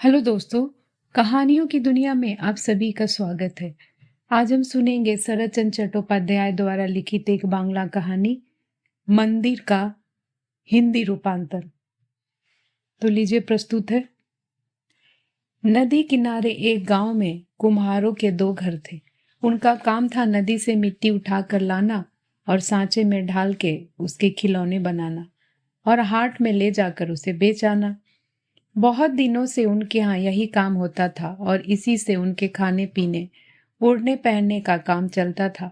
Hello दोस्तों, कहानियों की दुनिया में आप सभी का स्वागत है। आज हम सुनेंगे शरत चंद्र चट्टोपाध्याय द्वारा लिखित एक बांग्ला कहानी मंदिर का हिंदी रूपांतर। तो लीजिए प्रस्तुत है। नदी किनारे एक गांव में कुम्हारों के दो घर थे। उनका काम था नदी से मिट्टी उठाकर लाना और सांचे में ढाल के उसके खिलौने बनाना और हाट में ले जाकर उसे बेच आना। बहुत दिनों से उनके यहाँ यही काम होता था और इसी से उनके खाने पीने ओढ़ने पहनने का काम चलता था।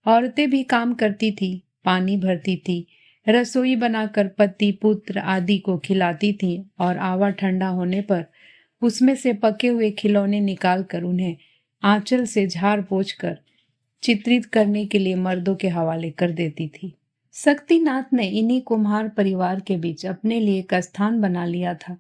औरतें भी काम करती थी, पानी भरती थी, रसोई बनाकर पति पुत्र आदि को खिलाती थी और आवा ठंडा होने पर उसमें से पके हुए खिलौने निकालकर उन्हें आंचल से झाड़ पोंछ कर चित्रित करने के लिए मर्दों के हवाले कर देती थी। शक्तिनाथ ने इन्हीं कुम्हार परिवार के बीच अपने लिए एक स्थान बना लिया था।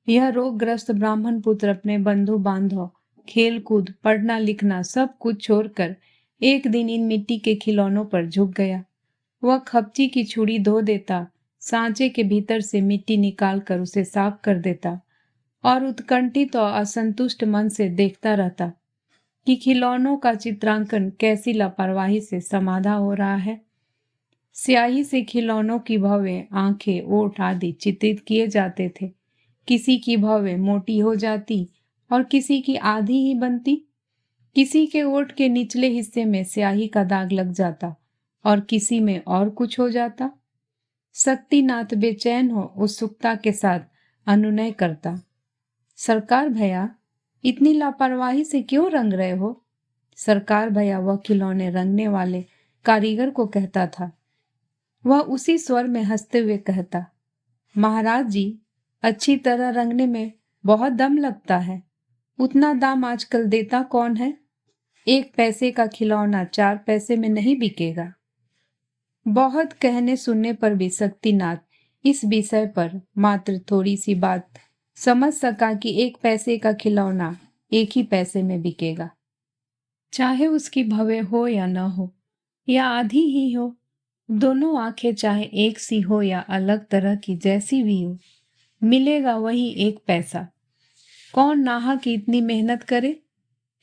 यह रोगग्रस्त ब्राह्मण पुत्र अपने बंधु बांधव, खेल कूद, पढ़ना लिखना सब कुछ छोड़कर एक दिन इन मिट्टी के खिलौनों पर झुक गया। वह खपची की छुरी धो देता, सांचे के भीतर से मिट्टी निकालकर उसे साफ कर देता और उत्कंठित और असंतुष्ट मन से देखता रहता कि खिलौनों का चित्रांकन कैसी लापरवाही से समाधा हो रहा है। स्याही से खिलौनों की भवें, आंखें, ओठ आदि चित्रित किए जाते थे। किसी की भवें मोटी हो जाती और किसी की आधी ही बनती। किसी के ओठ के निचले हिस्से में स्याही का दाग लग जाता और किसी में और कुछ हो जाता। शक्तिनाथ बेचैन हो उत्सुकता के साथ अनुनय करता, सरकार भैया, इतनी लापरवाही से क्यों रंग रहे हो? सरकार भैया वह खिलौने रंगने वाले कारीगर को कहता था। वह उसी स्वर में हंसते हुए कहता, महाराज जी, अच्छी तरह रंगने में बहुत दम लगता है। उतना दाम आजकल देता कौन है? 1 पैसे का खिलौना 4 पैसे में नहीं बिकेगा। बहुत कहने सुनने पर भी शक्तिनाथ इस विषय पर मात्र थोड़ी सी बात समझ सका कि 1 पैसे का खिलौना 1 ही पैसे में बिकेगा, चाहे उसकी भवें हो या न हो या आधी ही हो। दोनों आंखें चाहे एक सी हो या अलग तरह की, जैसी भी हो, मिलेगा वही 1 पैसा। कौन नाहक की इतनी मेहनत करे?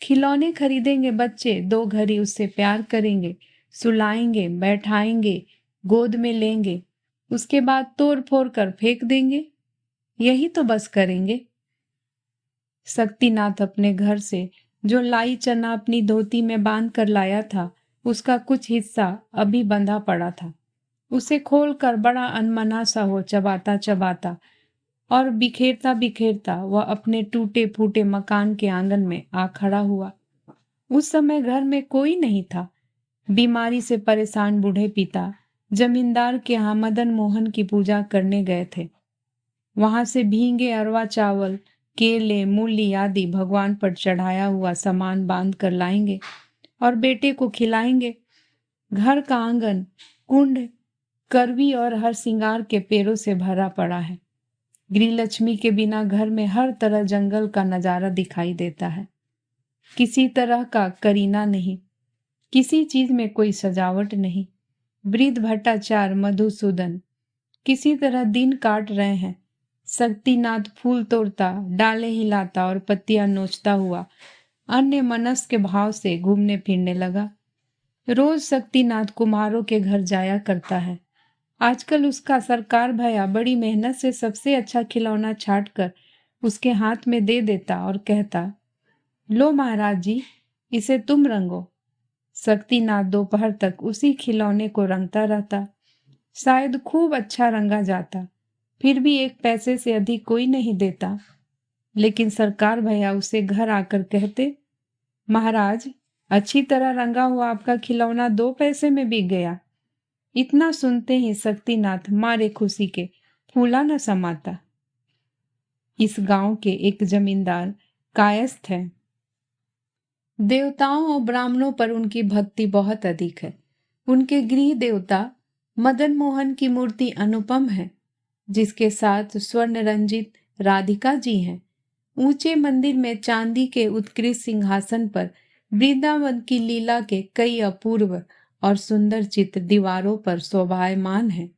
खिलौने खरीदेंगे बच्चे, 2 घड़ी उससे प्यार करेंगे, सुलाएंगे, बैठाएंगे, गोद में लेंगे, उसके बाद तोड़ फोड़ कर फेंक देंगे। यही तो बस करेंगे। शक्तिनाथ अपने घर से जो लाई चना अपनी धोती में बांध कर लाया था, उसका कुछ हिस्सा अभी बंधा पड़ा था। उसे खोलकर बड़ा अनमना सा हो चबाता चबाता और बिखेरता बिखेरता वह अपने टूटे फूटे मकान के आंगन में आ खड़ा हुआ। उस समय घर में कोई नहीं था। बीमारी से परेशान बूढ़े पिता जमींदार के यहाँ मदन मोहन की पूजा करने गए थे। वहां से भींगे अरवा चावल, केले, मूली आदि भगवान पर चढ़ाया हुआ सामान बांध कर लाएंगे और बेटे को खिलाएंगे। घर का आंगन कुंड, करवी और हर सिंगार के पेड़ों से भरा पड़ा है। गृहलक्ष्मी के बिना घर में हर तरह जंगल का नजारा दिखाई देता है। किसी तरह का करीना नहीं, किसी चीज में कोई सजावट नहीं। वृद्ध भट्टाचार्य मधुसूदन किसी तरह दिन काट रहे हैं। शक्तिनाथ फूल तोड़ता, डाले हिलाता और पत्तियां नोचता हुआ अन्य मनस्क के भाव से घूमने फिरने लगा। रोज शक्तिनाथ कुम्हारों के घर जाया करता है। आजकल उसका सरकार भैया बड़ी मेहनत से सबसे अच्छा खिलौना छाट कर उसके हाथ में दे देता और कहता, लो महाराज जी, इसे तुम रंगो। शक्तिनाथ दोपहर तक उसी खिलौने को रंगता रहता। शायद खूब अच्छा रंगा जाता, फिर भी 1 पैसे से अधिक कोई नहीं देता। लेकिन सरकार भैया उसे घर आकर कहते, महाराज, अच्छी तरह रंगा हुआ आपका खिलौना 2 पैसे में बिक गया। इतना सुनते ही शक्तिनाथ मारे खुशी के फूला न समाता। इस गांव के एक जमींदार कायस्थ है। देवताओं और ब्राह्मणों पर उनकी भक्ति बहुत अधिक है। उनके गृह देवता मदन मोहन की मूर्ति अनुपम है, जिसके साथ स्वर्ण रंजित राधिका जी हैं। ऊंचे मंदिर में चांदी के उत्कृष्ट सिंहासन पर वृंदावन की लीला के कई अपूर्व और सुंदर चित्र दीवारों पर शोभायमान है।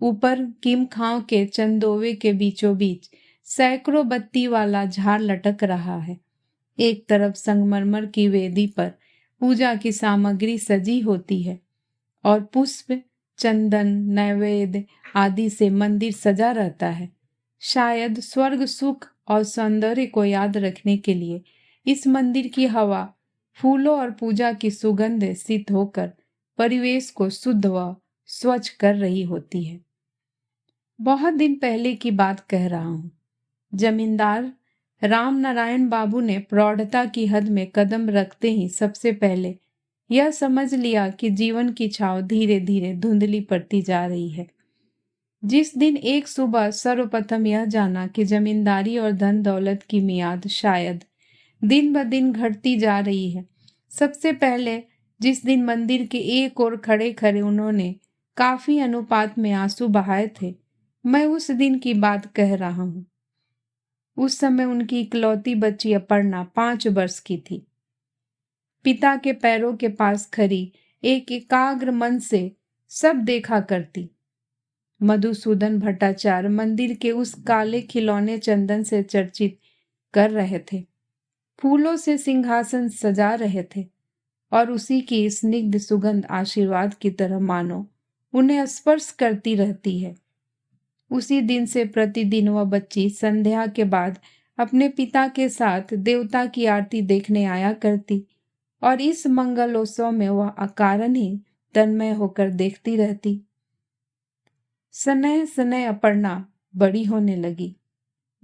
ऊपर किम खाओ के चंदोवे के बीचों बीच सैकड़ों बत्ती वाला झाड़ लटक रहा है। एक तरफ संगमरमर की वेदी पर पूजा की सामग्री सजी होती है और पुष्प, चंदन, नैवेद्य आदि से मंदिर सजा रहता है। शायद स्वर्ग सुख और सौंदर्य को याद रखने के लिए इस मंदिर की हवा फूलों और पूजा की सुगंध सित होकर परिवेश को शुद्ध व स्वच्छ कर रही होती है। बहुत दिन पहले की बात कह रहा हूँ। जमींदार राम नारायण बाबू ने प्रौढ़ता की हद में कदम रखते ही सबसे पहले यह समझ लिया कि जीवन की छाव धीरे धीरे धुंधली पड़ती जा रही है। जिस दिन एक सुबह सर्वप्रथम यह जाना कि जमींदारी और धन दौलत की मियाद शायद दिन ब दिन घटती जा रही है, सबसे पहले जिस दिन मंदिर के एक ओर खड़े खड़े उन्होंने काफी अनुपात में आंसू बहाए थे, मैं उस दिन की बात कह रहा हूँ। उस समय उनकी इकलौती बच्ची अपर्णा 5 वर्ष की थी। पिता के पैरों के पास खड़ी एक एकाग्र मन से सब देखा करती। मधुसूदन भट्टाचार्य मंदिर के उस काले खिलौने चंदन से चर्चित कर रहे थे, फूलों से सिंहासन सजा रहे थे और उसी की स्निग्ध सुगंध आशीर्वाद की तरह मानो उन्हें स्पर्श करती रहती है। उसी दिन से प्रतिदिन वह बच्ची संध्या के बाद अपने पिता के साथ देवता की आरती देखने आया करती और इस मंगलोत्सव में वह अकारण ही तन्मय होकर देखती रहती। सनय सनय अपर्णा बड़ी होने लगी।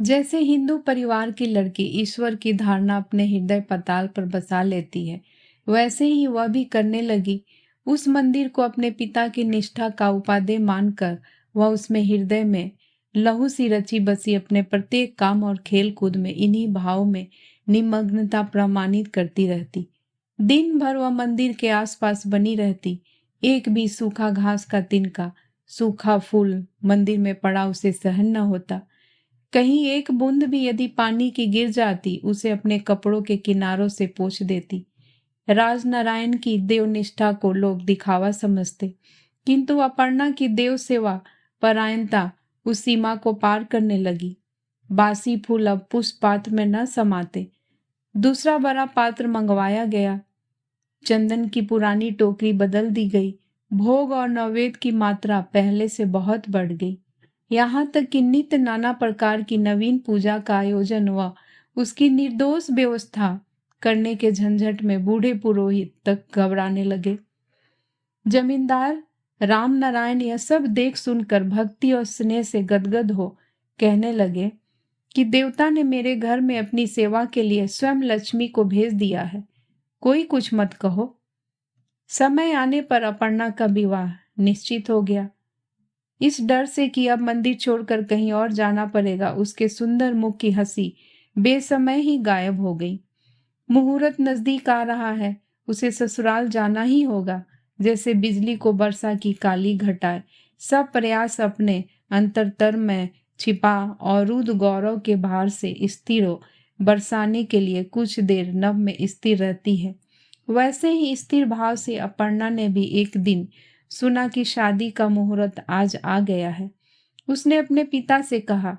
जैसे हिंदू परिवार की लड़की ईश्वर की धारणा अपने हृदय पताल पर बसा लेती है, वैसे ही वह भी करने लगी। उस मंदिर को अपने पिता की निष्ठा का उपादेय मानकर वह उसमें हृदय में लहू सी रची बसी अपने प्रत्येक काम और खेल कूद में इन्हीं भाव में निमग्नता प्रमाणित करती रहती। दिन भर वह मंदिर के आसपास बनी रहती। एक भी सूखा घास का तिनका, सूखा फूल मंदिर में पड़ा उसे सहन न होता। कहीं एक बूंद भी यदि पानी की गिर जाती, उसे अपने कपड़ों के किनारों से पोंछ देती। राजनारायण की देवनिष्ठा को लोग दिखावा समझते, किंतु अपर्णा की देव सेवा परायणता उस सीमा को पार करने लगी। बासी फूल अब पुष्प पात्र में न समाते। दूसरा बड़ा पात्र मंगवाया गया। चंदन की पुरानी टोकरी बदल दी गई। भोग और नैवेद्य की मात्रा पहले से बहुत बढ़ गई। यहाँ तक कि नित्य नाना प्रकार की नवीन पूजा का आयोजन व उसकी निर्दोष व्यवस्था करने के झंझट में बूढ़े पुरोहित तक घबराने लगे। जमींदार राम नारायण यह सब देख सुनकर भक्ति और स्नेह से गदगद हो कहने लगे कि देवता ने मेरे घर में अपनी सेवा के लिए स्वयं लक्ष्मी को भेज दिया है, कोई कुछ मत कहो। समय आने पर अपर्णा का विवाह निश्चित हो गया। इस डर से कि अब मंदिर छोड़कर कहीं और जाना पड़ेगा, उसके सुंदर मुख की हंसी बेसमय ही गायब हो गई। मुहूर्त नजदीक आ रहा है, उसे ससुराल जाना ही होगा। जैसे बिजली को वर्षा की काली घटाए, सब प्रयास अपने अंतरतर में छिपा और रुद्र गौरव के भार से स्थिर हो बरसाने के लिए कुछ देर नभ में स्थिर रहती है, वैसे ही स्थिर भाव से अपर्णा ने भी एक दिन सुना कि शादी का मुहूर्त आज आ गया है। उसने अपने पिता से कहा,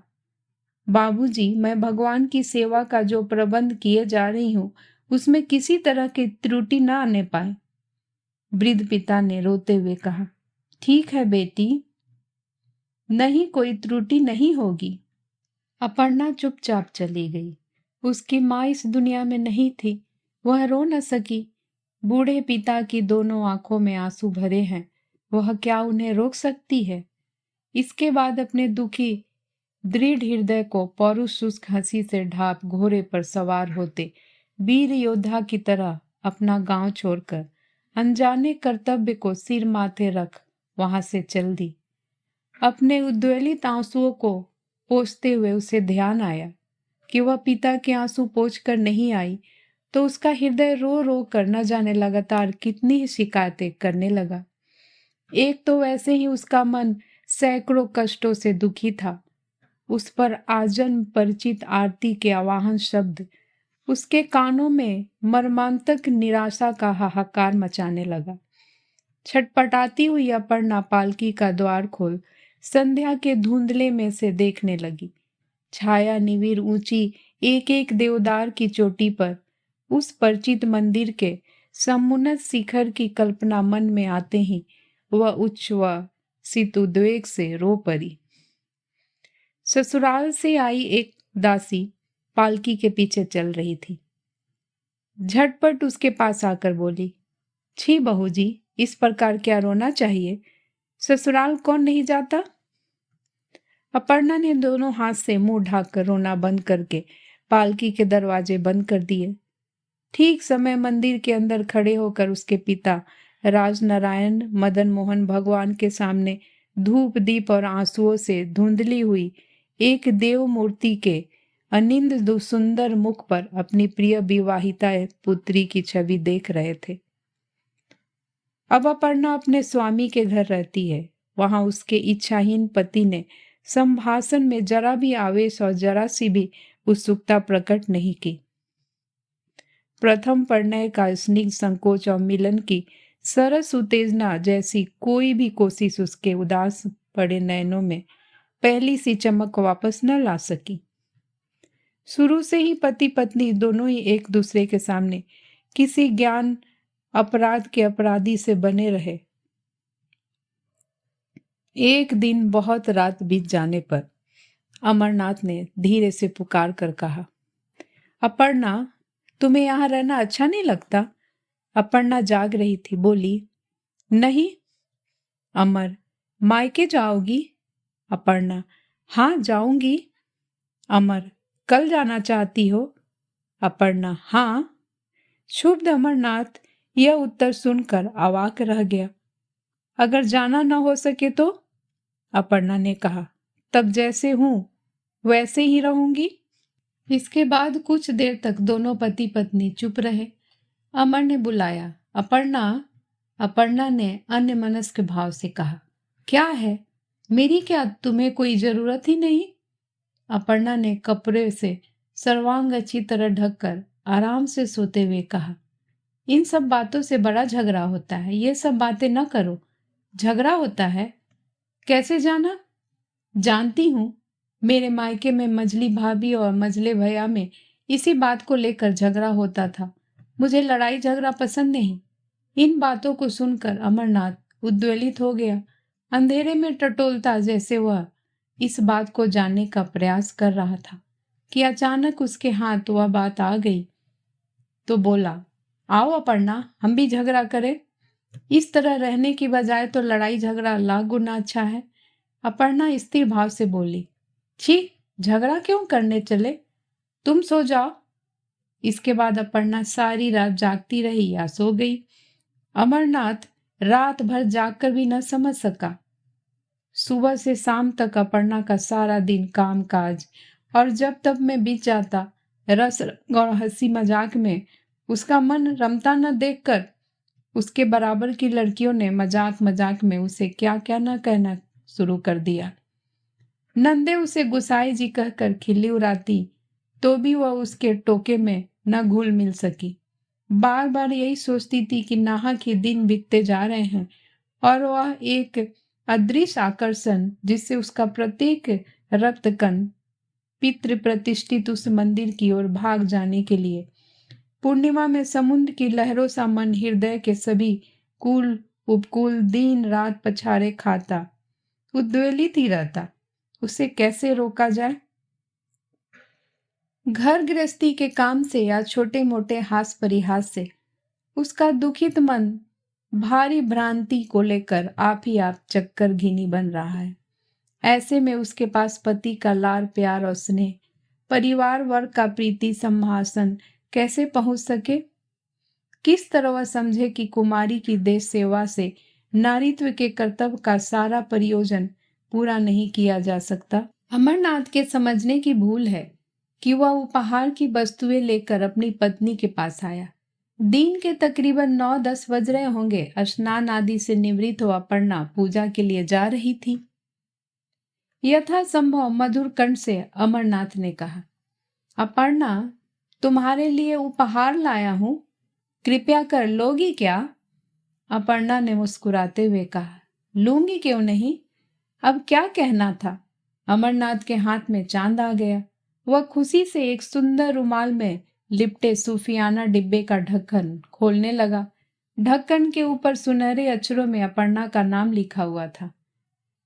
बाबूजी, मैं भगवान की सेवा का जो प्रबंध किए जा रही हूँ, उसमें किसी तरह की त्रुटि न आने पाए। वृद्ध पिता ने रोते हुए कहा, ठीक है बेटी, नहीं, कोई त्रुटि नहीं होगी। अपर्णा चुपचाप चली गई। उसकी माँ इस दुनिया में नहीं थी, वह रो न सकी। बूढ़े पिता की दोनों आंखों में आंसू भरे हैं, वह क्या उन्हें रोक सकती है? इसके बाद अपने दुखी दृढ़ हृदय को पौरुष शुष्क हंसी से ढाप घोड़े पर सवार होते वीर योद्धा की तरह अपना गांव छोड़कर अनजाने कर्तव्य को सिर माथे रख वहां से चल दी। अपने उद्वेलित आंसुओं को पोंछते हुए उसे ध्यान आया कि वह पिता के आंसू पोंछ कर नहीं आई तो उसका हृदय रो रो कर न जाने लगातार कितनी ही शिकायतें करने लगा। एक तो वैसे ही उसका मन सैकड़ों कष्टों से दुखी था, उस पर आजन्म परिचित आरती के आवाहन शब्द उसके कानों में मर्मांतक निराशा का हाहाकार मचाने लगा। छटपटाती हुई अपर्णा पालकी का द्वार खोल संध्या के धुंधले में से देखने लगी। छाया निविर ऊंची एक एक देवदार की चोटी पर उस परिचित मंदिर के समुन्नत शिखर की कल्पना मन में आते ही वह उच्च व शीतोद्वेग से रो पड़ी। ससुराल से आई एक दासी पालकी के पीछे चल रही थी। झटपट उसके पास आकर बोली, छी बहू जी, इस प्रकार क्या रोना चाहिए? ससुराल कौन नहीं जाता? अपर्णा ने दोनों हाथ से मुंह ढाककर रोना बंद करके पालकी के दरवाजे बंद कर दिए। ठीक समय मंदिर के अंदर खड़े होकर उसके पिता राजनारायण मदन मोहन भगवान के सामने धूप दीप और आंसुओं से धुंधली हुई एक देव मूर्ति के अनिंद सुंदर मुख पर अपनी प्रिय विवाहिता पुत्री की छवि देख रहे थे। अब अपर्णा अपने स्वामी के घर रहती है। वहां उसके इच्छाहीन पति ने संभाषण में जरा भी आवेश और जरा सी भी उत्सुकता प्रकट नहीं की। प्रथम परिणय का स्निग्ध संकोच और मिलन की सरस उत्तेजना जैसी कोई भी कोशिश उसके उदास पड़े नयनों में पहली सी चमक वापस न ला सकी। शुरू से ही पति पत्नी दोनों ही एक दूसरे के सामने किसी ज्ञान अपराध के अपराधी से बने रहे। एक दिन बहुत रात बीत जाने पर अमरनाथ ने धीरे से पुकार कर कहा, अपर्णा, तुम्हें यहां रहना अच्छा नहीं लगता? अपर्णा जाग रही थी, बोली, नहीं। अमर, मायके जाओगी? अपर्णा, हाँ जाऊंगी। अमर, कल जाना चाहती हो? अपर्णा, हाँ। क्षुब्ध अमरनाथ यह उत्तर सुनकर अवाक रह गया। अगर जाना न हो सके तो? अपर्णा ने कहा, तब जैसे हूं वैसे ही रहूंगी। इसके बाद कुछ देर तक दोनों पति पत्नी चुप रहे। अमर ने बुलाया, अपर्णा। अपर्णा ने अन्यमनस्क भाव से कहा, क्या है? मेरी क्या तुम्हें कोई जरूरत ही नहीं? अपर्णा ने कपड़े से सर्वांग अच्छी तरह ढककर आराम से सोते हुए कहा, इन सब बातों से बड़ा झगड़ा होता है, ये सब बातें न करो। झगड़ा होता है? कैसे जाना? जानती हूं, मेरे मायके में मझली भाभी और मझले भैया में इसी बात को लेकर झगड़ा होता था। मुझे लड़ाई झगड़ा पसंद नहीं। इन बातों को सुनकर अमरनाथ उद्वेलित हो गया। अंधेरे में टटोलता जैसे वह इस बात को जानने का प्रयास कर रहा था कि अचानक उसके हाथ वह बात आ गई तो बोला, आओ अपर्णा, हम भी झगड़ा करें। इस तरह रहने की बजाय तो लड़ाई झगड़ा लाख गुना अच्छा है। अपर्णा स्थिर भाव से बोली, छी, झगड़ा क्यों करने चले? तुम सो जाओ। इसके बाद अपर्णा सारी रात जागती रही या सो गई। अमरनाथ रात भर जागकर भी न समझ सका। सुबह से शाम तक अपर्णा का सारा दिन काम काज और जब तब में बीत जाता। रस और हंसी मजाक में उसका मन रमता न देखकर उसके बराबर की लड़कियों ने मजाक मजाक में उसे क्या क्या न कहना शुरू कर दिया। नंदे उसे गुसाई जी कहकर खिल्ली उड़ाती तो भी वह उसके टोके में न घुल मिल सकी। बार बार यही सोचती थी कि नाहक ही दिन बीतते जा रहे हैं और वह एक अदृश्य आकर्षण जिससे उसका प्रत्येक रक्त कण पितृ प्रतिष्ठित उस मंदिर की ओर भाग जाने के लिए पूर्णिमा में समुद्र की लहरों सा मन हृदय के सभी कुल उपकुल दिन रात पछाड़े खाता, उद्वेलित ही रहता। उसे कैसे रोका जाए? घर गृहस्थी के काम से या छोटे मोटे हास परिहास से उसका दुखित मन भारी भ्रांति को लेकर आप ही आप चक्कर घिनी बन रहा है। ऐसे में उसके पास पति का लाड़ प्यार और स्नेह, परिवार वर्ग का प्रीति संभाषण कैसे पहुंच सके? किस तरह वह समझे कि कुमारी की देश सेवा से नारीत्व के कर्तव्य का सारा प्रयोजन पूरा नहीं किया जा सकता? अमरनाथ के समझने की भूल है कि वह उपहार की वस्तुएं लेकर अपनी पत्नी के पास आया। दिन के तकरीबन 9-10 बज रहे होंगे। स्नान आदि से निवृत्त हो अपर्णा पूजा के लिए जा रही थी। यथासंभव मधुर कंठ से अमरनाथ ने कहा, अपर्णा, तुम्हारे लिए उपहार लाया हूं, कृपया कर लोगी क्या? अपर्णा ने मुस्कुराते हुए कहा, लूंगी क्यों नहीं, अब क्या कहना था? अमरनाथ के हाथ में चांद आ गया। वह खुशी से एक सुंदर रुमाल में लिपटे सूफियाना डिब्बे का ढक्कन खोलने लगा। ढक्कन के ऊपर सुनहरे अक्षरों में अपर्णा का नाम लिखा हुआ था।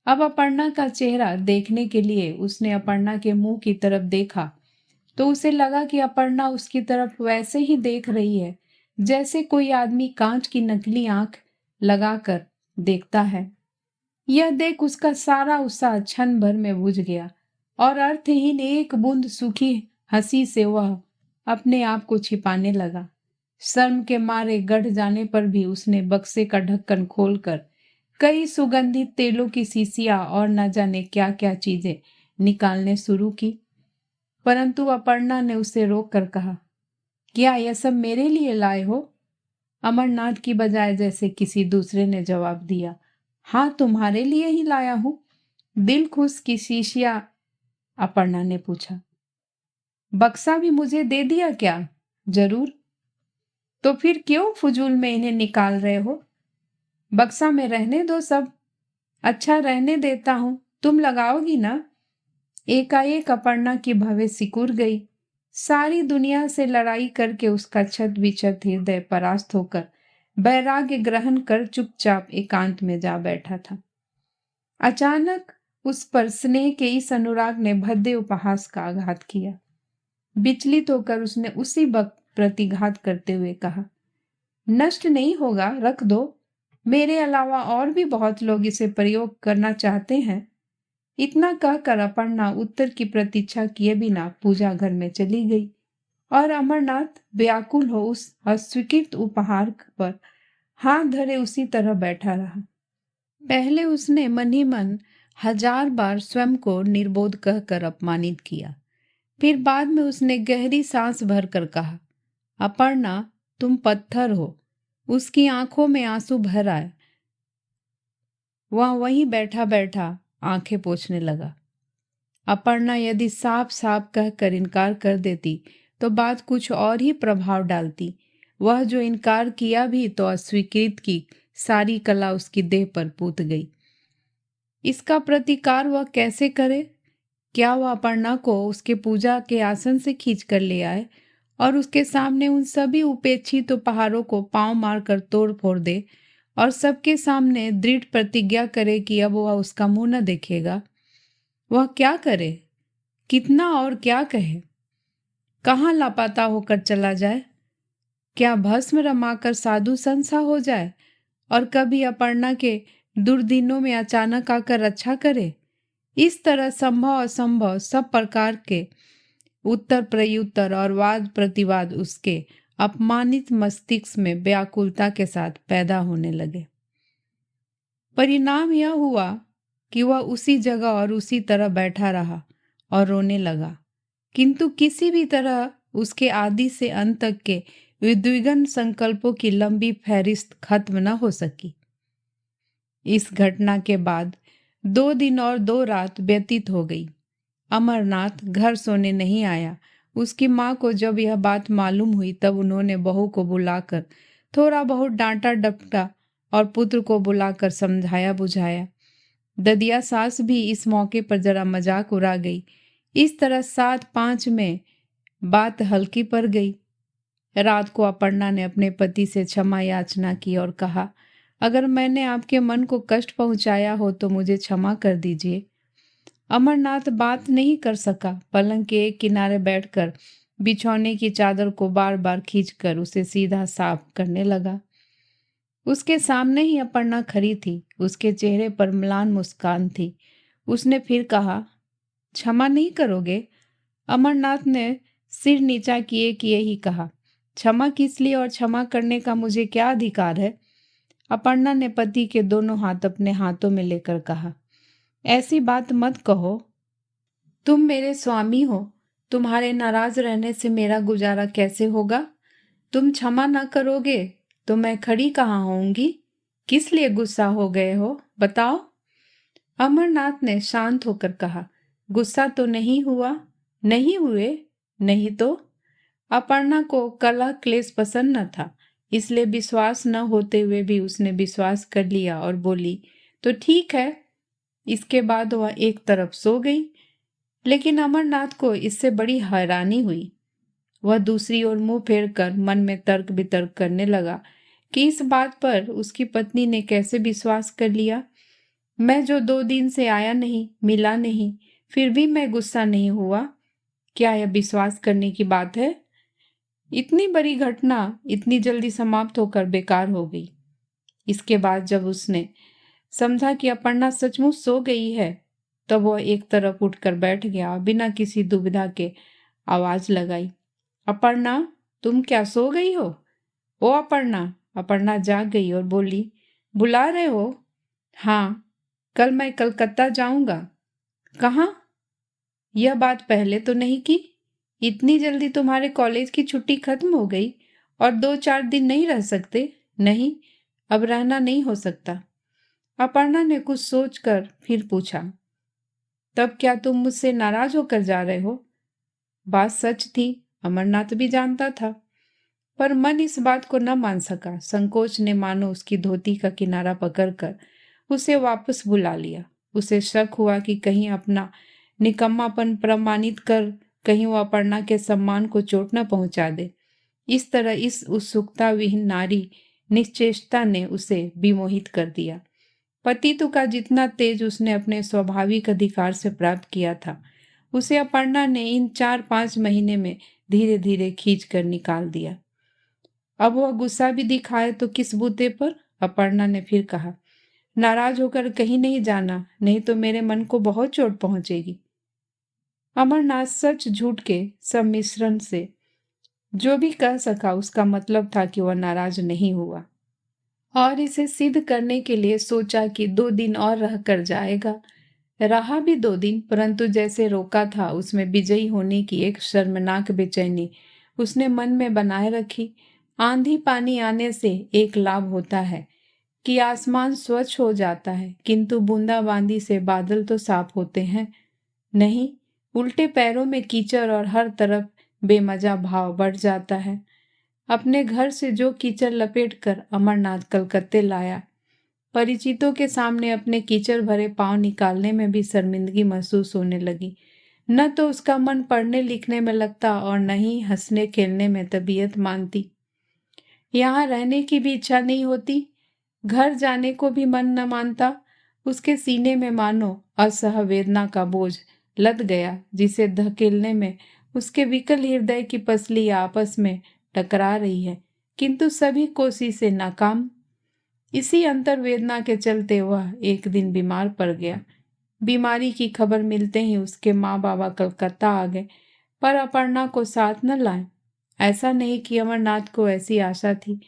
अब अपर्णा का चेहरा देखने के लिए उसने अपर्णा के मुंह की तरफ देखा तो उसे लगा कि अपर्णा उसकी तरफ वैसे ही देख रही है जैसे कोई आदमी कांच की नकली आंख लगाकर देखता है। यह देख उसका सारा उत्साह क्षण भर में बुझ गया और अर्थहीन एक बूंद सूखी हंसी से वह अपने आप को छिपाने लगा। शर्म के मारे गढ़ जाने पर भी उसने बक्से का ढक्कन खोलकर कई सुगंधित तेलों की शीशियां और न जाने क्या क्या चीजें निकालने शुरू की, परंतु अपर्णा ने उसे रोक कर कहा, क्या यह सब मेरे लिए लाए हो? अमरनाथ की बजाय जैसे किसी दूसरे ने जवाब दिया, हाँ तुम्हारे लिए ही लाया हूं। दिल खुश की शीशियां? अपर्णा ने पूछा। बक्सा भी मुझे दे दिया क्या? जरूर। तो फिर क्यों फजूल में इन्हें निकाल रहे हो? बक्सा में रहने दो सब। अच्छा रहने देता हूं, तुम लगाओगी ना? एकाएक अपर्णा की भवें सिकुड़ गई। सारी दुनिया से लड़ाई करके उसका छत विछत हृदय परास्त होकर वैराग्य ग्रहण कर चुपचाप एकांत में जा बैठा था। अचानक उस पर स्नेह के इस अनुराग ने भद्दे उपहास का आघात किया। विचलित होकर उसने उसी वक्त प्रतिघात करते हुए कहा, नष्ट नहीं होगा, रख दो। मेरे अलावा और भी बहुत लोग इसे प्रयोग करना चाहते हैं। इतना कहकर अपर्णा उत्तर की प्रतीक्षा किए बिना पूजा घर में चली गई और अमरनाथ व्याकुल हो उस अस्वीकृत उपहार पर हाथ धरे उसी तरह बैठा रहा। पहले उसने मन ही मन 1000 बार स्वयं को निर्बोध कहकर अपमानित किया। फिर बाद में उसने गहरी सांस भरकर कहा, अपर्णा तुम पत्थर हो। उसकी आंखों में आंसू भर आए। वह वहीं बैठा बैठा आंखें पोंछने लगा। अपर्णा यदि साफ साफ कहकर इनकार कर देती तो बात कुछ और ही प्रभाव डालती। वह जो इनकार किया भी तो अस्वीकृत की सारी कला उसकी देह पर पूत गई। इसका प्रतिकार वह कैसे करे? क्या वह अपर्णा को उसके पूजा के आसन से खींच कर ले आए और उसके सामने उन सभी उपेक्षित उपहारों को पांव मारकर तोड़ फोड़ दे और सबके सामने दृढ़ प्रतिज्ञा करे कि अब वह उसका मुंह न देखेगा? वह क्या करे? कितना और क्या कहे? कहाँ लापता होकर चला जाए? क्या भस्म रमाकर साधु संसा हो जाए और कभी अपर्णा के दुर्दिनों में अचानक आकर रक्षा करे? इस तरह संभव असंभव सब प्रकार के उत्तर प्रत्युत्तर और वाद प्रतिवाद उसके अपमानित मस्तिष्क में व्याकुलता के साथ पैदा होने लगे। परिणाम यह हुआ कि वह उसी जगह और उसी तरह बैठा रहा और रोने लगा, किंतु किसी भी तरह उसके आदि से अंत तक के विद्विग्न संकल्पों की लंबी फहरिस्त खत्म न हो सकी। इस घटना के बाद 2 दिन और 2 रात व्यतीत हो गई। अमरनाथ घर सोने नहीं आया। उसकी माँ को जब यह बात मालूम हुई तब उन्होंने बहू को बुलाकर थोड़ा बहुत डांटा डपटा और पुत्र को बुलाकर समझाया बुझाया। ददिया सास भी इस मौके पर जरा मजाक उड़ा गई। इस तरह 7-5 में बात हल्की पड़ गई। रात को अपर्णा ने अपने पति से क्षमा याचना की और कहा, अगर मैंने आपके मन को कष्ट पहुंचाया हो तो मुझे क्षमा कर दीजिए। अमरनाथ बात नहीं कर सका। पलंग के एक किनारे बैठकर बिछौने की चादर को बार बार खींचकर उसे सीधा साफ करने लगा। उसके सामने ही अपर्णा खड़ी थी। उसके चेहरे पर म्लान मुस्कान थी। उसने फिर कहा, क्षमा नहीं करोगे? अमरनाथ ने सिर नीचा किए ही कहा, क्षमा किस लिए और क्षमा करने का मुझे क्या अधिकार है? अपर्णा ने पति के दोनों हाथ अपने हाथों में लेकर कहा, ऐसी बात मत कहो। तुम मेरे स्वामी हो। तुम्हारे नाराज रहने से मेरा गुजारा कैसे होगा? तुम क्षमा न करोगे तो मैं खड़ी कहाँ होऊंगी? किस लिए गुस्सा हो गए हो, बताओ? अमरनाथ ने शांत होकर कहा, गुस्सा तो नहीं हुआ। नहीं हुए? नहीं तो? अपर्णा को कलह क्लेश पसंद न था, इसलिए विश्वास न होते हुए भी उसने विश्वास कर लिया और बोली, तो ठीक है। इसके बाद वह एक तरफ सो गई लेकिन अमरनाथ को इससे बड़ी हैरानी हुई। वह दूसरी ओर मुंह फेर कर मन में तर्क वितर्क करने लगा कि इस बात पर उसकी पत्नी ने कैसे विश्वास कर लिया। मैं जो 2 दिन से आया नहीं, मिला नहीं, फिर भी मैं गुस्सा नहीं हुआ। क्या यह विश्वास करने की बात है? इतनी बड़ी घटना इतनी जल्दी समाप्त होकर बेकार हो गई। इसके बाद जब उसने समझा कि अपर्णा सचमुच सो गई है, तब वह एक तरफ उठकर बैठ गया और बिना किसी दुविधा के आवाज लगाई, अपर्णा, तुम क्या सो गई हो? ओ अपर्णा! अपर्णा जाग गई और बोली, बुला रहे हो? हाँ, कल मैं कलकत्ता जाऊंगा। कहाँ? यह बात पहले तो नहीं की। इतनी जल्दी तुम्हारे कॉलेज की छुट्टी खत्म हो गई और 2-4 दिन नहीं रह सकते? नहीं, अब रहना नहीं हो सकता। अपर्णा ने कुछ सोचकर फिर पूछा, तब क्या तुम मुझसे नाराज होकर जा रहे हो? बात सच थी, अमरनाथ भी जानता था, पर मन इस बात को न मान सका। संकोच ने मानो उसकी धोती का किनारा पकड़कर उसे वापस बुला लिया। उसे शक हुआ कि कहीं अपना निकम्मापन प्रमाणित कर कहीं वो अपर्णा के सम्मान को चोट न पहुंचा दे। इस तरह इस उत्सुकता विहीन नारी निश्चेष्टा ने उसे विमोहित कर दिया। पतित्व का जितना तेज उसने अपने स्वाभाविक अधिकार से प्राप्त किया था, उसे अपर्णा ने इन 4-5 महीने में धीरे धीरे खींच कर निकाल दिया। अब वह गुस्सा भी दिखाए तो किस बूते पर? अपर्णा ने फिर कहा, नाराज होकर कहीं नहीं जाना, नहीं तो मेरे मन को बहुत चोट पहुंचेगी। अमरनाथ सच झूठ के सम्मिश्रण से जो भी कह सका उसका मतलब था कि वह नाराज नहीं हुआ, और इसे सिद्ध करने के लिए सोचा कि 2 दिन और रह कर जाएगा। रहा भी 2 दिन, परंतु जैसे रोका था उसमें विजयी होने की एक शर्मनाक बेचैनी उसने मन में बनाए रखी। आंधी पानी आने से एक लाभ होता है कि आसमान स्वच्छ हो जाता है, किंतु बूंदाबांदी से बादल तो साफ होते हैं नहीं, उल्टे पैरों में कीचड़ और हर तरफ बेमजा भाव बढ़ जाता है। अपने घर से जो कीचड़ लपेटकर अमरनाथ कलकत्ते लाया, परिचितों के सामने अपने कीचड़ भरे पांव निकालने में भी शर्मिंदगी महसूस होने लगी। न तो उसका मन पढ़ने लिखने में लगता और न ही हंसने खेलने में तबीयत मानती। यहाँ रहने की भी इच्छा नहीं होती, घर जाने को भी मन न मानता। उसके सीने में मानो असह वेदना का बोझ लद गया, जिसे धकेलने में उसके विकल हृदय की पसलियां आपस में टकरा रही है, किंतु सभी कोशिशें नाकाम। इसी अंतर वेदना के चलते वह एक दिन बीमार पड़ गया। बीमारी की खबर मिलते ही उसके माँ बाबा कलकत्ता आ गए, पर अपर्णा को साथ न लाए। ऐसा नहीं कि अमरनाथ को ऐसी आशा थी,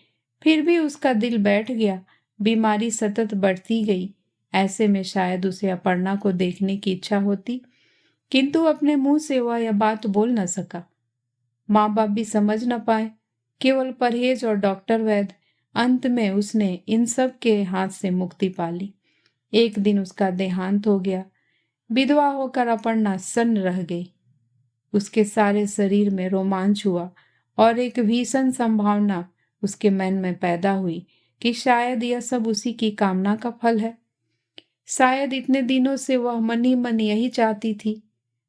फिर भी उसका दिल बैठ गया। बीमारी सतत बढ़ती गई। ऐसे में शायद उसे अपर्णा को देखने की इच्छा होती, किंतु अपने मुंह से वह यह बात बोल न सका। माँ बाप भी समझ न पाए। केवल परहेज और डॉक्टर वैद्य। अंत में उसने इन सब के हाथ से मुक्ति पा ली। एक दिन उसका देहांत हो गया। विधवा होकर अपर्णा सन्न रह गई। उसके सारे शरीर में रोमांच हुआ और एक भीषण संभावना उसके मन में पैदा हुई कि शायद यह सब उसी की कामना का फल है। शायद इतने दिनों से वह मन ही मन यही चाहती थी।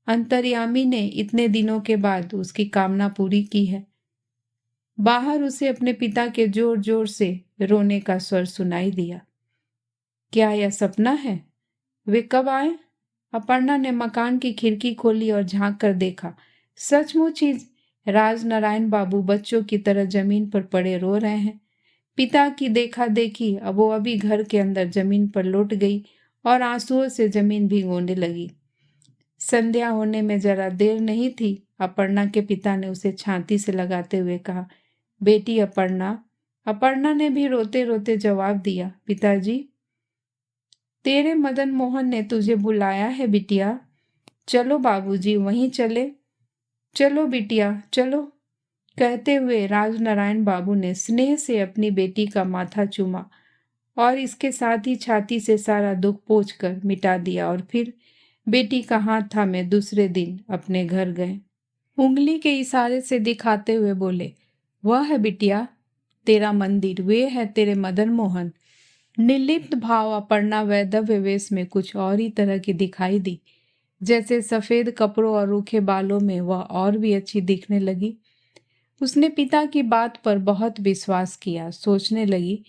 अंतर्यामी ने इतने दिनों के बाद उसकी कामना पूरी की है। बाहर उसे अपने पिता के जोर जोर से रोने का स्वर सुनाई दिया। क्या यह सपना है? वे कब आए? अपर्णा ने मकान की खिड़की खोली और झांक कर देखा। सचमुच ही राजनारायण बाबू बच्चों की तरह जमीन पर पड़े रो रहे हैं। पिता की देखा देखी अब वो अभी घर के अंदर जमीन पर लौट गई और आंसुओं से जमीन भिगोने लगी। संध्या होने में जरा देर नहीं थी। अपर्णा के पिता ने उसे छाती से लगाते हुए कहा, बेटी अपर्णा। अपर्णा ने भी रोते रोते जवाब दिया, पिताजी, तेरे मदन मोहन ने तुझे बुलाया है बिटिया। चलो बाबूजी, वहीं चले। चलो बिटिया, चलो। कहते हुए राजनारायण बाबू ने स्नेह से अपनी बेटी का माथा चूमा और इसके साथ ही छाती से सारा दुख पोंछकर मिटा दिया, और फिर बेटी का हाथ थामे दूसरे दिन अपने घर गए। उंगली के इशारे से दिखाते हुए बोले, वह है बिटिया तेरा मंदिर, वे है तेरे मदन मोहन। निर्लिप्त भाव अपर्णा वैधव्य वेश में कुछ और ही तरह की दिखाई दी। जैसे सफेद कपड़ों और रूखे बालों में वह और भी अच्छी दिखने लगी। उसने पिता की बात पर बहुत विश्वास किया। सोचने लगी,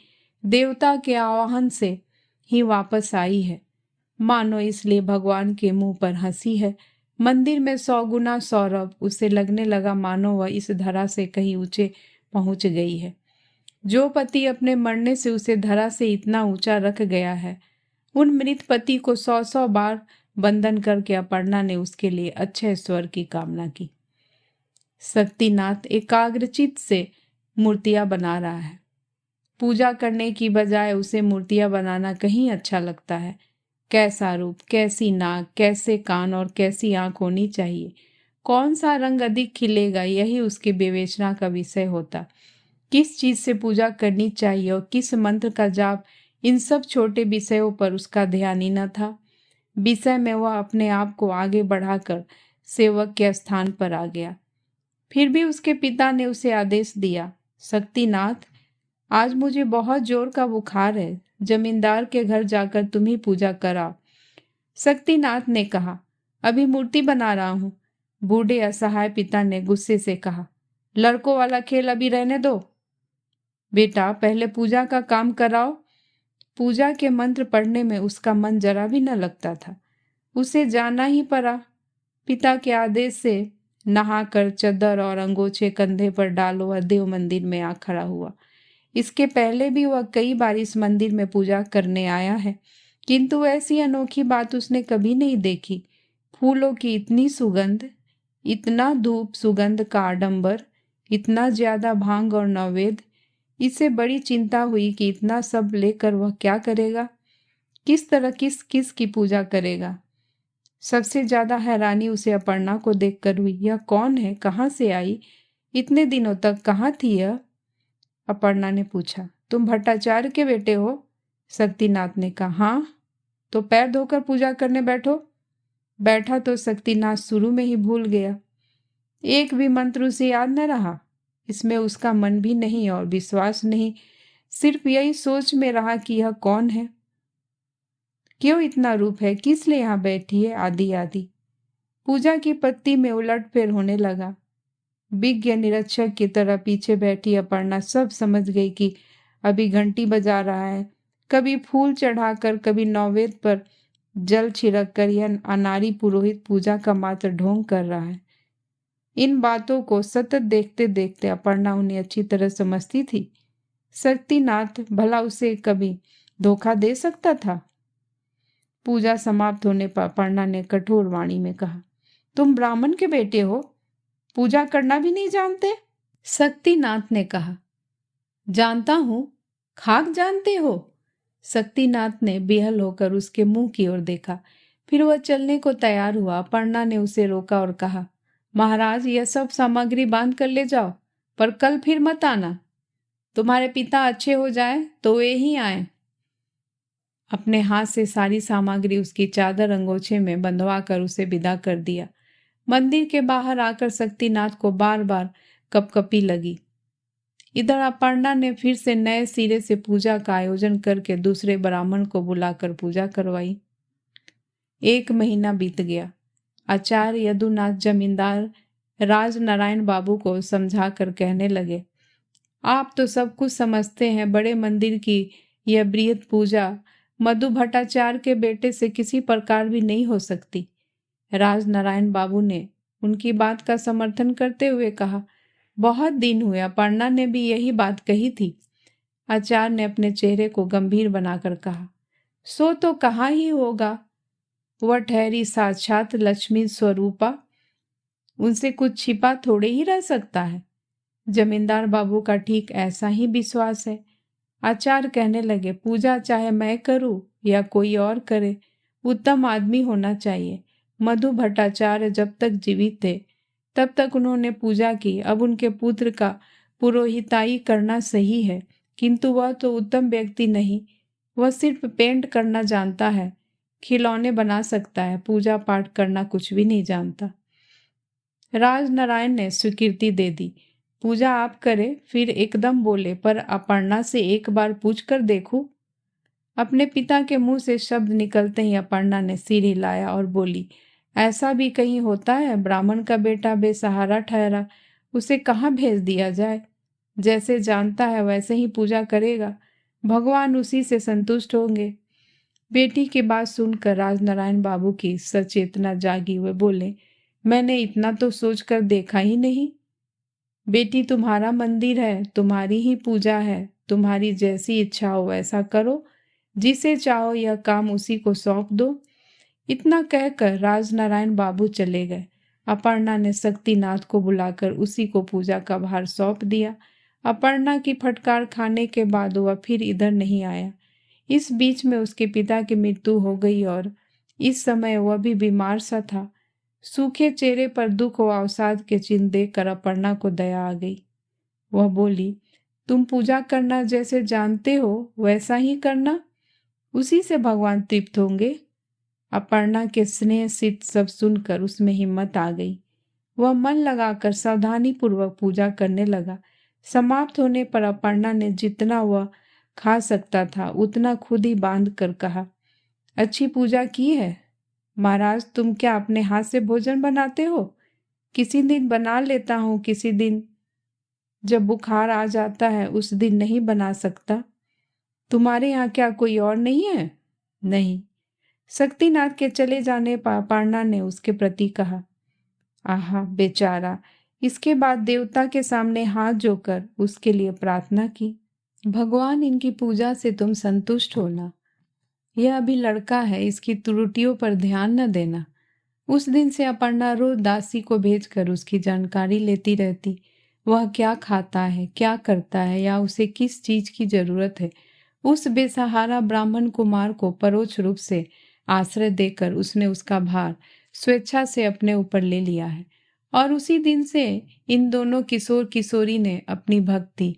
देवता के आवाहन से ही वापस आई है, मानो इसलिए भगवान के मुंह पर हंसी है। मंदिर में 100 गुना सौरभ उसे लगने लगा, मानो वह इस धरा से कहीं ऊंचे पहुंच गई है। जो पति अपने मरने से उसे धरा से इतना ऊंचा रख गया है, उन मृत पति को 100 बार वंदन करके अपर्णा ने उसके लिए अच्छे स्वर की कामना की। शक्तिनाथ एकाग्रचित से मूर्तियां बना रहा है। पूजा करने की बजाय उसे मूर्तियां बनाना कहीं अच्छा लगता है। कैसा रूप, कैसी नाक, कैसे कान और कैसी आंख होनी चाहिए, कौन सा रंग अधिक खिलेगा, यही उसके विवेचना का विषय होता। किस चीज से पूजा करनी चाहिए और किस मंत्र का जाप, इन सब छोटे विषयों पर उसका ध्यान ही न था। विषय में वह अपने आप को आगे बढ़ाकर सेवक के स्थान पर आ गया। फिर भी उसके पिता ने उसे आदेश दिया, शक्तिनाथ, आज मुझे बहुत जोर का बुखार है, जमींदार के घर जाकर तुम ही पूजा कराओ। शक्तिनाथ ने कहा, अभी मूर्ति बना रहा हूं। बूढ़े असहाय पिता ने गुस्से से कहा, लड़कों वाला खेल अभी रहने दो। बेटा, पहले पूजा का काम कराओ। पूजा के मंत्र पढ़ने में उसका मन जरा भी न लगता था। उसे जाना ही पड़ा। पिता के आदेश से नहाकर चद्दर और अंगोछे कंधे पर डालो वह देव मंदिर में आ खड़ा हुआ। इसके पहले भी वह कई बार इस मंदिर में पूजा करने आया है, किंतु ऐसी अनोखी बात उसने कभी नहीं देखी। फूलों की इतनी सुगंध, इतना धूप सुगंध का आडंबर, इतना ज्यादा भांग और नैवेद्य। इसे बड़ी चिंता हुई कि इतना सब लेकर वह क्या करेगा, किस तरह किस किस की पूजा करेगा। सबसे ज्यादा हैरानी उसे अपर्णा को देखकर हुई। यह कौन है, कहाँ से आई, इतने दिनों तक कहाँ थी यह? अपर्णा ने पूछा, तुम भट्टाचार्य के बेटे हो? शक्तिनाथ ने कहा, हाँ। तो पैर धोकर पूजा करने बैठो। बैठा तो शक्तिनाथ शुरू में ही भूल गया। एक भी मंत्र उसे याद न रहा। इसमें उसका मन भी नहीं और विश्वास नहीं, सिर्फ यही सोच में रहा कि यह कौन है, क्यों इतना रूप है, किस लिए यहाँ बैठी है, आदि आदि। पूजा की पत्ती में उलटफेर होने लगा। विज्ञ निरीक्षक की तरह पीछे बैठी अपर्णा सब समझ गई कि अभी घंटी बजा रहा है, कभी फूल चढ़ाकर, कभी नैवेद्य पर जल छिड़क कर यह अनारी पुरोहित पूजा का मात्र ढोंग कर रहा है। इन बातों को सतत देखते देखते अपर्णा उन्हें अच्छी तरह समझती थी। शक्तिनाथ भला उसे कभी धोखा दे सकता था? पूजा समाप्त होने पर अपर्णा ने कठोर वाणी में कहा, तुम ब्राह्मण के बेटे हो, पूजा करना भी नहीं जानते? शक्तिनाथ ने कहा, जानता हूं, खाक जानते हो? शक्तिनाथ ने बेहल होकर उसके मुंह की ओर देखा। फिर वह चलने को तैयार हुआ। अपर्णा ने उसे रोका और कहा, महाराज, यह सब सामग्री बांध कर ले जाओ, पर कल फिर मत आना। तुम्हारे पिता अच्छे हो जाए तो वे ही आए। अपने हाथ से सारी सामग्री उसकी चादर अंगोछे में बंधवा कर उसे विदा कर दिया। मंदिर के बाहर आकर शक्तिनाथ को बार बार कपकपी लगी। इधर अपर्णा ने फिर से नए सिरे से पूजा का आयोजन करके दूसरे ब्राह्मण को बुलाकर पूजा करवाई। 1 महीना बीत गया। आचार्य यदुनाथ जमींदार राजनारायण बाबू को समझा कर कहने लगे, आप तो सब कुछ समझते हैं, बड़े मंदिर की यह बृहत पूजा मधु भट्टाचार्य के बेटे से किसी प्रकार भी नहीं हो सकती। राजनारायण बाबू ने उनकी बात का समर्थन करते हुए कहा, बहुत दिन हुए, अपर्णा ने भी यही बात कही थी। आचार्य ने अपने चेहरे को गंभीर बनाकर कहा, सो तो कहा ही होगा, वह ठहरी साक्षात लक्ष्मी स्वरूपा, उनसे कुछ छिपा थोड़े ही रह सकता है। जमींदार बाबू का ठीक ऐसा ही विश्वास है। आचार्य कहने लगे, पूजा चाहे मैं करूं या कोई और करे, उत्तम आदमी होना चाहिए। मधु भट्टाचार्य जब तक जीवित थे तब तक उन्होंने पूजा की, अब उनके पुत्र का पुरोहिताई करना सही है, किंतु वह तो उत्तम व्यक्ति नहीं, वह सिर्फ पेंट करना जानता है, खिलौने बना सकता है, पूजा पाठ करना कुछ भी नहीं जानता। राजनारायण ने स्वीकृति दे दी, पूजा आप करें। फिर एकदम बोले, पर अपर्णा से एक बार पूछ कर देखूं। अपने पिता के मुंह से शब्द निकलते ही अपर्णा ने सिर हिलाया और बोली, ऐसा भी कहीं होता है? ब्राह्मण का बेटा बेसहारा ठहरा, उसे कहाँ भेज दिया जाए? जैसे जानता है वैसे ही पूजा करेगा, भगवान उसी से संतुष्ट होंगे। बेटी की बात सुनकर राजनारायण बाबू की सचेतना जागी। वे बोले, मैंने इतना तो सोचकर देखा ही नहीं। बेटी, तुम्हारा मंदिर है, तुम्हारी ही पूजा है, तुम्हारी जैसी इच्छा हो वैसा करो, जिसे चाहो यह काम उसी को सौंप दो। इतना कहकर राजनारायण बाबू चले गए। अपर्णा ने शक्तिनाथ को बुलाकर उसी को पूजा का भार सौंप दिया। अपर्णा की फटकार खाने के बाद वह फिर इधर नहीं आया। इस बीच में उसके पिता की मृत्यु हो गई और इस समय वह भी बीमार सा था। सूखे चेहरे पर दुख व अवसाद के चिन्ह देखकर अपर्णा को दया आ गई। वह बोली, तुम पूजा करना जैसे जानते हो वैसा ही करना, उसी से भगवान तृप्त होंगे। अपर्णा के स्नेह सिद्ध सब सुनकर उसमें हिम्मत आ गई। वह मन लगाकर सावधानी पूर्वक पूजा करने लगा। समाप्त होने पर अपर्णा ने जितना वह खा सकता था उतना खुद ही बांध कर कहा, अच्छी पूजा की है महाराज। तुम क्या अपने हाथ से भोजन बनाते हो? किसी दिन बना लेता हूँ, किसी दिन जब बुखार आ जाता है उस दिन नहीं बना सकता। तुम्हारे यहाँ क्या कोई और नहीं है? नहीं। शक्तिनाथ के चले जाने पर अपर्णा ने उसके प्रति कहा, आहा बेचारा। इसके बाद देवता के सामने हाथ जोकर उसके लिए प्रार्थना की, भगवान इनकी पूजा से तुम संतुष्ट होना। यह अभी लड़का है, इसकी त्रुटियों पर ध्यान न देना। उस दिन से अपर्णा रोज दासी को भेजकर उसकी जानकारी लेती रहती। वह क्या खाता है, क्या करता है या उसे किस चीज की जरूरत है। उस बेसहारा ब्राह्मण कुमार को परोक्ष रूप से आश्रय देकर उसने उसका भार स्वेच्छा से अपने ऊपर ले लिया है। और उसी दिन से इन दोनों किशोर किशोरी ने अपनी भक्ति,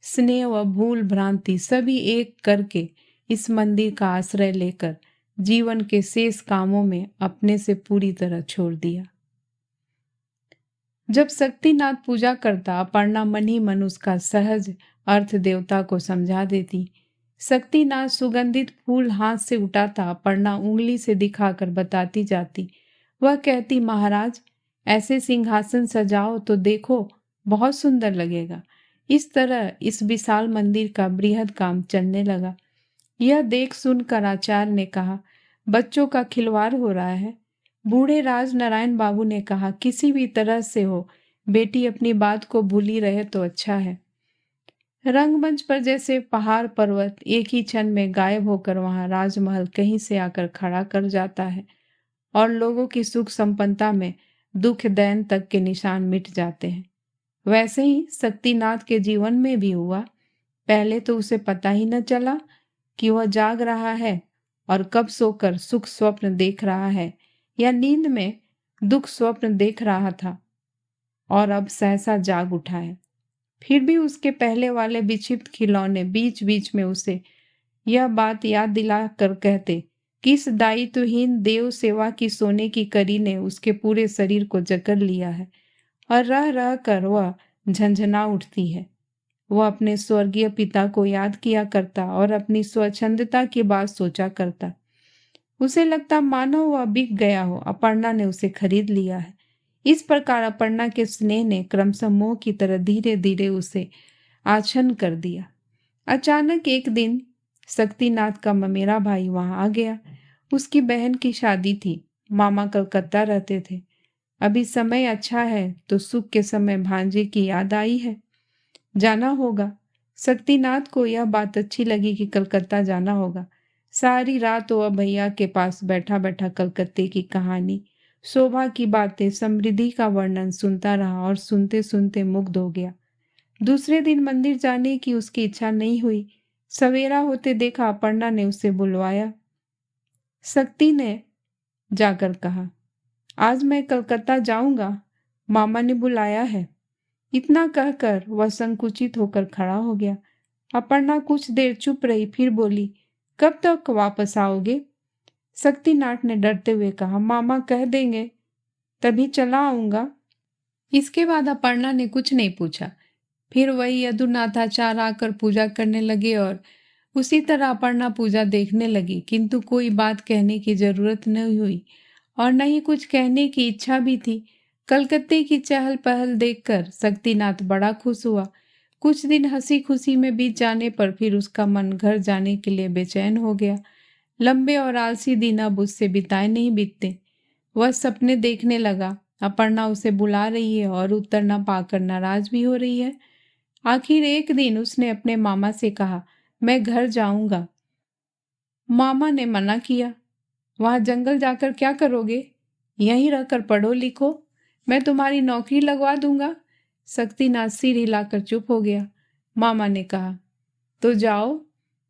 स्नेह व भूल भ्रांति सभी एक करके इस मंदिर का आश्रय लेकर जीवन के शेष कामों में अपने से पूरी तरह छोड़ दिया। जब शक्तिनाथ पूजा करता, अपर्णा मन ही मन उसका सहज अर्थ देवता को समझा देती। शक्तिनाथ सुगंधित फूल हाथ से उठाता, अपर्णा उंगली से दिखाकर बताती जाती। वह कहती, महाराज ऐसे सिंहासन सजाओ तो देखो बहुत सुंदर लगेगा। इस तरह इस विशाल मंदिर का बृहद काम चलने लगा। यह देख सुनकर आचार्य ने कहा, बच्चों का खिलवाड़ हो रहा है। बूढ़े राजनारायण बाबू ने कहा, किसी भी तरह से हो बेटी अपनी बात को भूली रहे तो अच्छा है। रंगमंच पर जैसे पहाड़ पर्वत एक ही क्षण में गायब होकर वहां राजमहल कहीं से आकर खड़ा कर जाता है और लोगों की सुख संपन्नता में दुख दैन तक के निशान मिट जाते हैं। वैसे ही शक्तिनाथ के जीवन में भी हुआ। पहले तो उसे पता ही न चला कि वह जाग रहा है और कब सोकर सुख स्वप्न देख रहा है या नींद में दुख स्वप्न देख रहा था और अब सहसा जाग उठा है। फिर भी उसके पहले वाले विक्षिप्त खिलौने बीच बीच में उसे यह बात याद दिला कर कहते, किस दायित्वहीन देव सेवा की सोने की कड़ी ने उसके पूरे शरीर को जकड़ लिया है और रह रह कर वह झंझना उठती है। वह अपने स्वर्गीय पिता को याद किया करता और अपनी स्वच्छंदता की बात सोचा करता। उसे लगता मानो वह बिक गया हो, अपर्णा ने उसे खरीद लिया है। इस प्रकार अपर्णा के स्नेह ने क्रमशः मोह की तरह धीरे धीरे उसे आच्छन्न कर दिया। अचानक एक दिन शक्तिनाथ का ममेरा भाई वहां आ गया। उसकी बहन की शादी थी। मामा कलकत्ता रहते थे। अभी समय अच्छा है तो सुख के समय भांजे की याद आई है, जाना होगा। शक्तिनाथ को यह बात अच्छी लगी कि कलकत्ता जाना होगा। सारी रात वह भैया के पास बैठा बैठा कलकत्ते की कहानी, शोभा की बातें, समृद्धि का वर्णन सुनता रहा और सुनते सुनते मुग्ध हो गया। दूसरे दिन मंदिर जाने की उसकी इच्छा नहीं हुई। सवेरा होते देखा अपर्णा ने उसे बुलवाया। शक्ति ने जाकर कहा, आज मैं कलकत्ता जाऊंगा, मामा ने बुलाया है। इतना कहकर वह संकुचित होकर खड़ा हो गया। अपर्णा कुछ देर चुप रही, फिर बोली, कब तक वापस आओगे? शक्तिनाथ ने डरते हुए कहा, मामा कह देंगे तभी चला आऊंगा। इसके बाद अपर्णा ने कुछ नहीं पूछा। फिर वही यदुनाथाचार्य आकर पूजा करने लगे और उसी तरह अपर्णा पूजा देखने लगी, किंतु कोई बात कहने की जरूरत नहीं हुई और न ही कुछ कहने की इच्छा भी थी। कलकत्ते की चहल पहल देखकर शक्तिनाथ बड़ा खुश हुआ। कुछ दिन हंसी खुशी में बीत जाने पर फिर उसका मन घर जाने के लिए बेचैन हो गया। लंबे और आलसी दिन अब उससे बिताए नहीं बीतते। वह सपने देखने लगा। अपर्णा उसे बुला रही है और उत्तर न पाकर नाराज भी हो रही है। आखिर एक दिन उसने अपने मामा से कहा, मैं घर जाऊंगा। मामा ने मना किया। वहां जंगल जाकर क्या करोगे? यहीं रहकर पढ़ो लिखो, मैं तुम्हारी नौकरी लगवा दूंगा। शक्तिनाथ सिर हिलाकर चुप हो गया। मामा ने कहा, तो जाओ।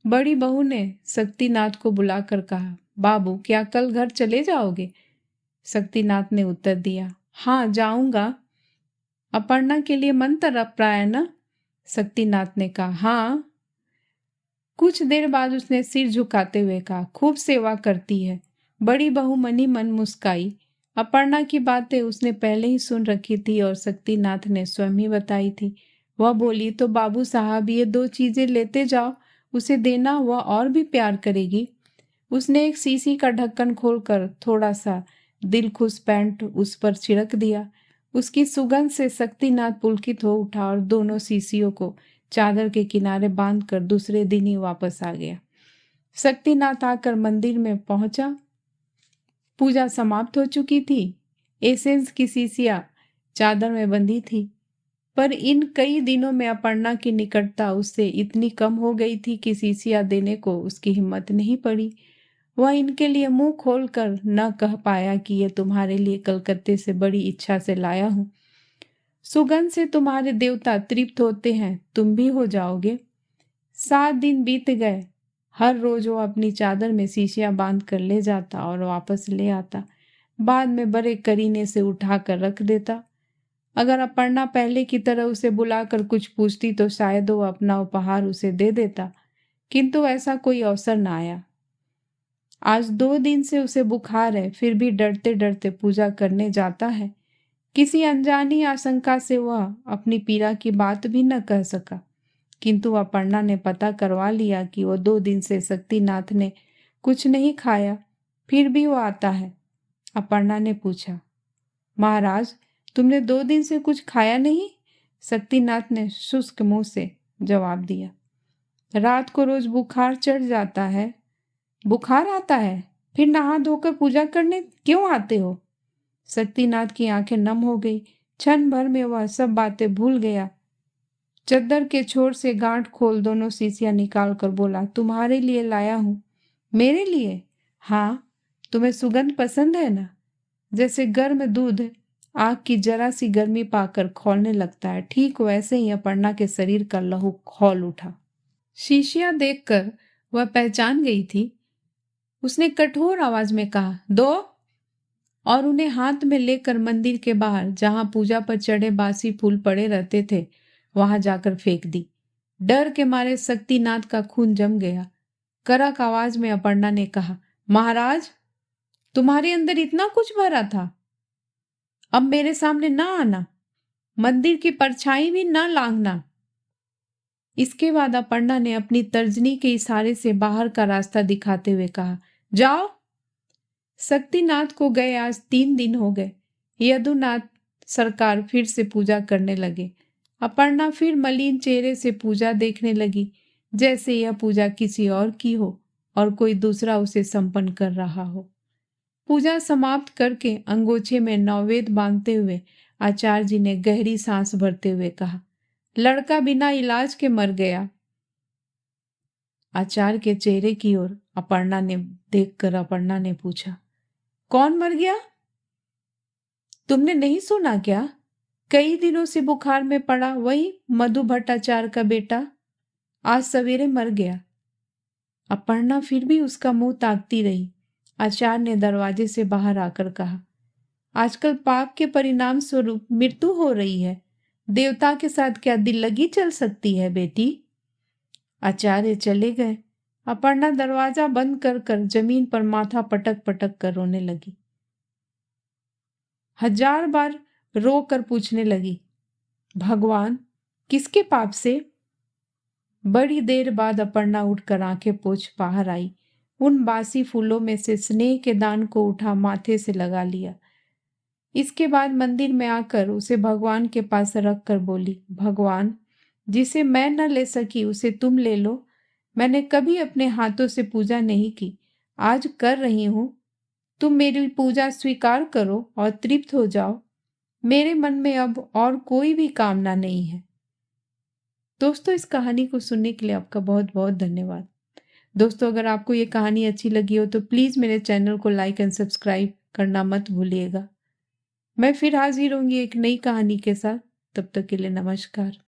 बड़ी बहू ने शक्तिनाथ को बुलाकर कहा, बाबू क्या कल घर चले जाओगे? शक्तिनाथ ने उत्तर दिया, हाँ जाऊंगा। अपर्णा के लिए मन तरफ रहा है ना? शक्तिनाथ ने कहा, हाँ। कुछ देर बाद उसने सिर झुकाते हुए कहा, खूब सेवा करती है। बड़ी बहू मनी मन मुस्काई। अपर्णा की बातें उसने पहले ही सुन रखी थी और शक्तिनाथ ने स्वयं ही बताई थी। वह बोली, तो बाबू साहब ये 2 चीजें लेते जाओ, उसे देना, वह और भी प्यार करेगी। उसने एक शीशी का ढक्कन खोलकर थोड़ा सा दिलखुश पैंट उस पर छिड़क दिया। उसकी सुगंध से शक्तिनाथ पुलकित हो उठा और दोनों शीशियों को चादर के किनारे बांधकर दूसरे दिन ही वापस आ गया। शक्तिनाथ आकर मंदिर में पहुंचा। पूजा समाप्त हो चुकी थी। एसेंस की शीशियां चादर में बंधी थी, पर इन कई दिनों में अपर्णा की निकटता उससे इतनी कम हो गई थी कि शीशियां देने को उसकी हिम्मत नहीं पड़ी। वह इनके लिए मुंह खोलकर न कह पाया कि ये तुम्हारे लिए कलकत्ते से बड़ी इच्छा से लाया हूं। सुगंध से तुम्हारे देवता तृप्त होते हैं, तुम भी हो जाओगे। 7 दिन बीत गए। हर रोज वो अपनी चादर में शीशियां बांध कर ले जाता और वापस ले आता। बाद में बड़े करीने से उठाकर रख देता। अगर अपर्णा पहले की तरह उसे बुलाकर कुछ पूछती तो शायद वो अपना उपहार उसे दे देता, किंतु ऐसा कोई अवसर न आया। आज 2 दिन से उसे बुखार है, फिर भी डरते डरते पूजा करने जाता है। किसी अनजानी आशंका से वह अपनी पीड़ा की बात भी न कह सका, किंतु अपर्णा ने पता करवा लिया कि वो 2 दिन से शक्तिनाथ ने कुछ नहीं खाया, फिर भी वो आता है। अपर्णा ने पूछा, महाराज तुमने 2 दिन से कुछ खाया नहीं? शक्तिनाथ ने शुष्क मुंह से जवाब दिया, रात को रोज बुखार चढ़ जाता है। बुखार आता है, फिर नहा धोकर पूजा करने क्यों आते हो? शक्तिनाथ की आंखें नम हो गई। क्षण भर में वह सब बातें भूल गया। चद्दर के छोर से गांठ खोल दोनों शीशियां निकाल कर बोला, तुम्हारे लिए लाया हूं। मेरे लिए? हाँ। तुम्हें सुगंध पसंद है ना? जैसे गर्म दूध आग की जरा सी गर्मी पाकर खौलने लगता है, ठीक वैसे ही अपर्णा के शरीर का लहू खौल उठा। शीशियां देखकर वह पहचान गई थी। उसने कठोर आवाज में कहा, दो, और उन्हें हाथ में लेकर मंदिर के बाहर जहां पूजा पर चढ़े बासी फूल पड़े रहते थे वहां जाकर फेंक दी। डर के मारे शक्तिनाथ का खून जम गया। करक आवाज में अपर्णा ने कहा, महाराज तुम्हारे अंदर इतना कुछ भरा था? अब मेरे सामने ना आना, मंदिर की परछाई भी ना लांघना। इसके बाद अपर्णा ने अपनी तर्जनी के इशारे से बाहर का रास्ता दिखाते हुए कहा, जाओ। शक्तिनाथ को गए आज 3 दिन हो गए। यदुनाथ सरकार फिर से पूजा करने लगे। अपर्णा फिर मलिन चेहरे से पूजा देखने लगी, जैसे यह पूजा किसी और की हो और कोई दूसरा उसे संपन्न कर रहा हो। पूजा समाप्त करके अंगोछे में नौवेद बांधते हुए आचार्य जी ने गहरी सांस भरते हुए कहा, लड़का बिना इलाज के मर गया। आचार्य के चेहरे की ओर अपर्णा ने देखकर अपर्णा ने पूछा, कौन मर गया? तुमने नहीं सुना क्या? कई दिनों से बुखार में पड़ा वही मधु भट्टाचार्य का बेटा आज सवेरे मर गया। अपर्णा फिर भी उसका मुंह ताकती रही। आचार्य ने दरवाजे से बाहर आकर कहा, आजकल पाप के परिणाम स्वरूप मृत्यु हो रही है। देवता के साथ क्या दिल लगी चल सकती है बेटी? आचार्य चले गए। अपर्णा दरवाजा बंद कर कर जमीन पर माथा पटक पटक कर रोने लगी। 1000 बार रो कर पूछने लगी, भगवान किसके पाप से? बड़ी देर बाद अपर्णा उठकर आंखें पोंछ बाहर आई। उन बासी फूलों में से स्नेह के दान को उठा माथे से लगा लिया। इसके बाद मंदिर में आकर उसे भगवान के पास रख कर बोली, भगवान, जिसे मैं न ले सकी उसे तुम ले लो। मैंने कभी अपने हाथों से पूजा नहीं की, आज कर रही हूं। तुम मेरी पूजा स्वीकार करो और तृप्त हो जाओ। मेरे मन में अब और कोई भी कामना नहीं है। दोस्तों, इस कहानी को सुनने के लिए आपका बहुत बहुत धन्यवाद। दोस्तों, अगर आपको ये कहानी अच्छी लगी हो तो प्लीज़ मेरे चैनल को लाइक एंड सब्सक्राइब करना मत भूलिएगा। मैं फिर हाजिर होंगी एक नई कहानी के साथ। तब तक के लिए नमस्कार।